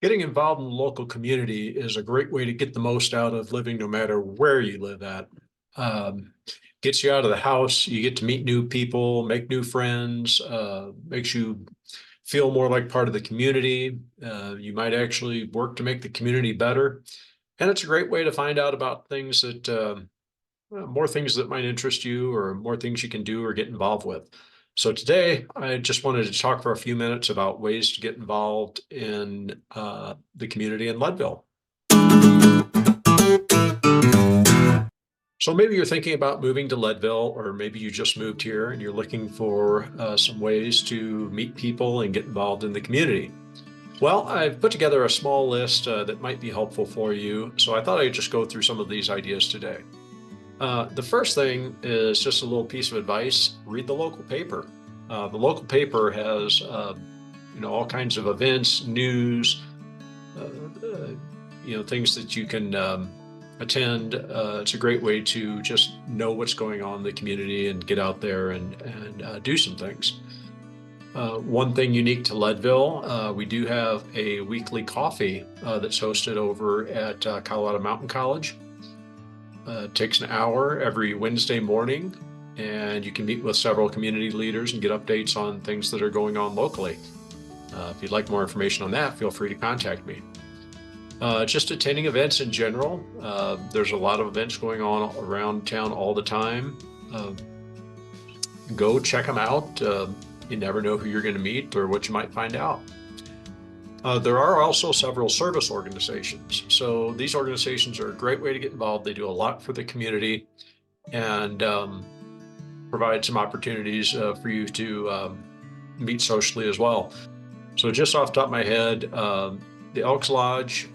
Getting involved in the local community is a great way to get the most out of living no matter where you live at. Gets you out of the house, you get to meet new people, make new friends, makes you feel more like part of the community. You might actually work to make the community better. And it's a great way to find out about things that more things that might interest you or more things you can do or get involved with. So today, I just wanted to talk for a few minutes about ways to get involved in the community in Leadville. So maybe you're thinking about moving to Leadville, or maybe you just moved here and you're looking for some ways to meet people and get involved in the community. Well, I've put together a small list that might be helpful for you. So I thought I'd just go through some of these ideas today. The first thing is just a little piece of advice: read the local paper. The local paper has, all kinds of events, news, things that you can attend. It's a great way to just know what's going on in the community and get out there and do some things. One thing unique to Leadville, we do have a weekly coffee that's hosted over at Colorado Mountain College. It takes an hour every Wednesday morning, and you can meet with several community leaders and get updates on things that are going on locally. If you'd like more information on that, feel free to contact me. Just attending events in general. There's a lot of events going on around town all the time. Go check them out. You never know who you're going to meet or what you might find out. There are also several service organizations. So these organizations are a great way to get involved. They do a lot for the community and provide some opportunities for you to meet socially as well. So just off the top of my head, the Elks Lodge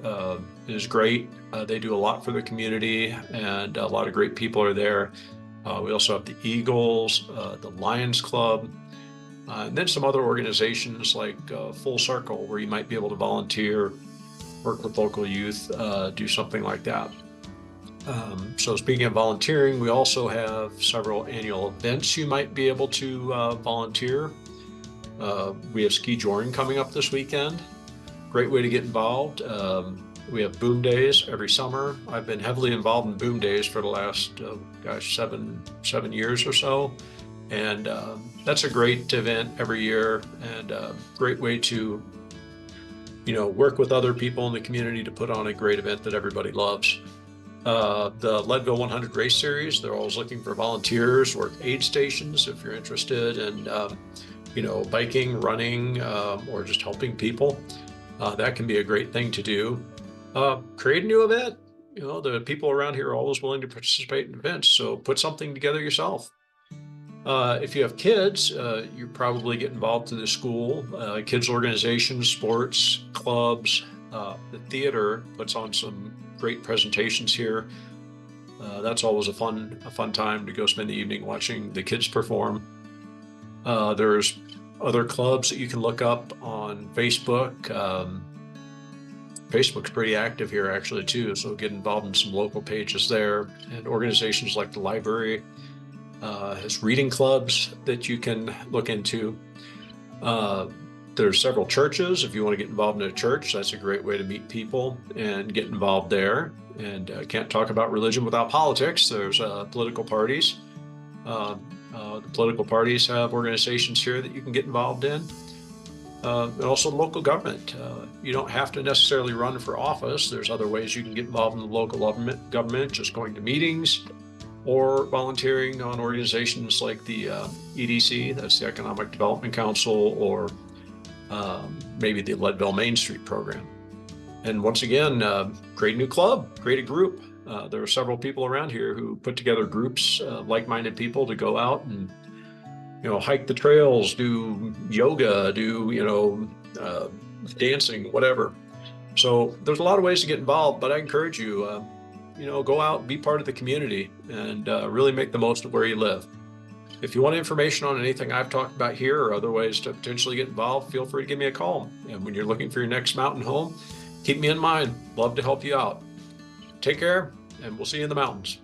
is great. They do a lot for the community, and a lot of great people are there. We also have the Eagles, the Lions Club, and then some other organizations like Full Circle, where you might be able to volunteer, work with local youth, do something like that. So speaking of volunteering, we also have several annual events you might be able to volunteer. We have Ski Joring coming up this weekend. Great way to get involved. We have boom days every summer. I've been heavily involved in boom days for the last, seven years or so. And that's a great event every year, and a great way to, work with other people in the community to put on a great event that everybody loves. The Leadville 100 Race Series, they're always looking for volunteers or aid stations if you're interested in, biking, running, or just helping people. That can be a great thing to do. Create a new event. The people around here are always willing to participate in events, so put something together yourself. If you have kids, you probably get involved through the school, kids organizations, sports, clubs. The theater puts on some great presentations here. That's always a fun time to go spend the evening watching the kids perform. There's other clubs that you can look up on Facebook. Facebook's pretty active here actually too, so get involved in some local pages there. And organizations like the library has reading clubs that you can look into. There's several churches. If you want to get involved in a church, that's a great way to meet people and get involved there. And can't talk about religion without politics. There's political parties. The political parties have organizations here that you can get involved in. And also local government. You don't have to necessarily run for office. There's other ways you can get involved in the local government, just going to meetings or volunteering on organizations like the EDC, that's the Economic Development Council, or maybe the Leadville Mainstreet program. And once again, create a new club, create a group. There are several people around here who put together groups, like-minded people, to go out and hike the trails, do yoga, do dancing, whatever. So there's a lot of ways to get involved, but I encourage you, go out, be part of the community, and really make the most of where you live. If you want information on anything I've talked about here or other ways to potentially get involved, feel free to give me a call. And when you're looking for your next mountain home, keep me in mind. Love to help you out. Take care, and we'll see you in the mountains.